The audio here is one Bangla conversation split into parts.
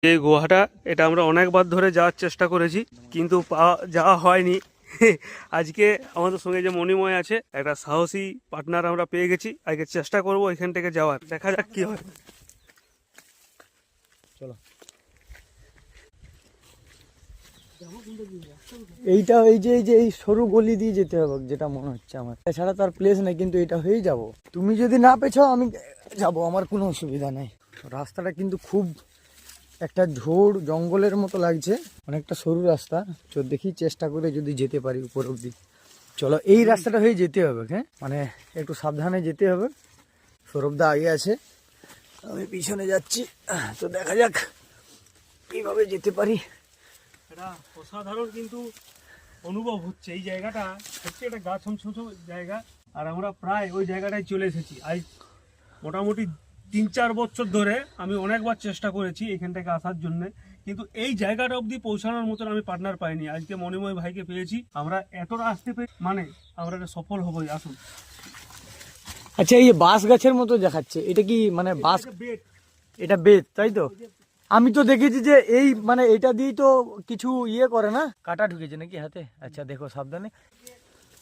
এই গুহাটা এটা আমরা অনেকবার ধরে যাওয়ার চেষ্টা করেছি, কিন্তু যাওয়া হয়নি। আজকে আমাদের সঙ্গে যে মণিময় আছে, একটা সাহসী পার্টনার আমরা পেয়ে গেছি। আজকে চেষ্টা করব এখান থেকে যাওয়ার, দেখা যাক কি হয়। চলো। এইটা এই সরু গলি দিয়ে যেতে হবে যেটা মনে হচ্ছে আমার, এছাড়া তার প্লেস নেই, কিন্তু এটা হয়েই যাব। তুমি যদি না পেছাও আমি যাব, আমার কোনো অসুবিধা নেই। রাস্তাটা কিন্তু খুব একটা ঝোড় জঙ্গলের মতো লাগছে, অনেকটা সরু রাস্তা। তো দেখি চেষ্টা করে যদি যেতে পারি উপর অব্দি। চলো, এই রাস্তাটা হয়ে যেতে হবে। হ্যাঁ, মানে একটু সাবধানে যেতে হবে। সৌরভদা আগে আছে, আমি পিছনে যাচ্ছি। তো দেখা যাক কিভাবে যেতে পারি। এটা অসাধারণ কিন্তু অনুভব হচ্ছে। এই জায়গাটা হচ্ছে একটা গা ছমছম জায়গা, আর আমরা প্রায় ওই জায়গাটায় চলে এসেছি। আজ মোটামুটি 3-4 বছর ধরে আমি অনেকবার চেষ্টা করেছি এখান থেকে আসার জন্য, কিন্তু এই জায়গাটা অবধি পৌঁছানোর মতন আমি পার্টনার পাইনি। আজকে মণিময় ভাইকে পেয়েছি, আমরা এতটা আসতে পেরে মানে আমরা সফল হবই। আসুন। আচ্ছা, এই বাঁশ গাছের মতো দেখাচ্ছে, এটা কি মানে বাঁশ? এটা বেত, তাই তো? আমি তো দেখেছি যে এই মানে এটা দিয়েই তো কিছু ইয়ে করে না, কাটা ঢুকেছে নাকি হাতে? আচ্ছা দেখো সাবধানে।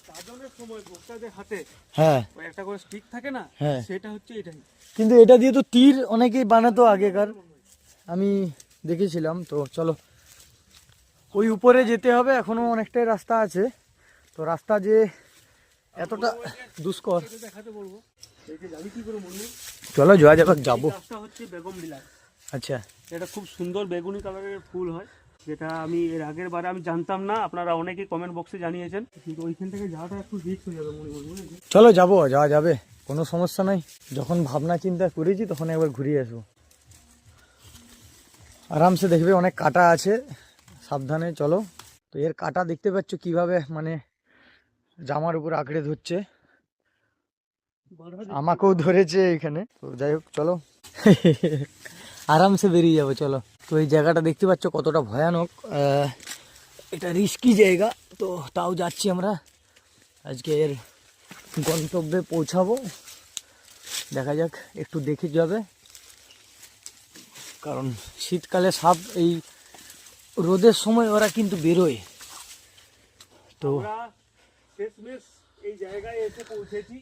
সাধনের সময় ভোক্তাদের হাতে হ্যাঁ একটা করে স্টিক থাকে না, হ্যাঁ, সেটা হচ্ছে এটাই। কিন্তু এটা দিয়ে তো তীর অনেকেই বানাতো আগেকার, আমি দেখেছিলাম। তো চলো, ওই উপরে যেতে হবে, এখনো অনেকটাই রাস্তা আছে। তো রাস্তা যে এতটা দুষ্কর, দেখাতে বলবো। এই যে জানি কি করে মনে, চলো যাওয়া যাবে, যাবো। রাস্তা হচ্ছে বেগম বিলাস। আচ্ছা, এটা খুব সুন্দর বেগুনি কালারের ফুল হয়, যেটা আমি এর আগের বারে আমি জানতাম না। আপনারা অনেকেই কমেন্ট বক্সে জানিয়েছেন, কিন্তু ওইখান থেকে যাওয়াটা একটু রিস্ক হয়ে যাবে মনে হয়। চলো যাবো, যাওয়া যাবে, কোনো সমস্যা নাই। যখন ভাবনা চিন্তা করেছি তখন একবার ঘুরিয়ে আসবো। আরামসে দেখবে, অনেক কাটা আছে, সাবধানে চলো। তো এর কাটা দেখতে পাচ্ছ কিভাবে মানে জামার উপর আঁকড়ে ধরছে, আমাকেও ধরেছে এখানে। তো যাই হোক চলো, আরামসে বেরিয়ে যাবো চলো। তো এই জায়গাটা দেখতে পাচ্ছ কতটা ভয়ানক, এটা রিস্কি জায়গা। তো তাও যাচ্ছি আমরা, আজকে এর গন্তব্যে পৌঁছাবো। দেখা যাক, একটু দেখে যাবে, কারণ শীতকালে সাপ এই রোদের সময় ওরা কিন্তু বেরোয়। তো শেষমেশ এই জায়গায় এসে পৌঁছেছি।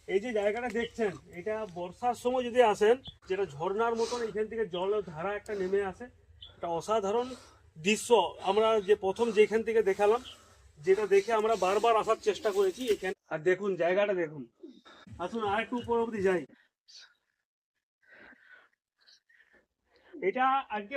এই যে জায়গাটা দেখছেন, এটা বর্ষার সময় যদি আসেন, যেটা ঝর্ণার মতন এখান থেকে জল ধারা একটা নেমে আসে, একটা অসাধারণ দৃশ্য। আমরা যে প্রথম যেখান থেকে দেখালাম, যেটা দেখে আমরা বারবার আসার চেষ্টা করেছি এখানে। আর দেখুন জায়গাটা দেখুন, আসুন আর একটু উপর অবধি যাই। এটা আজকে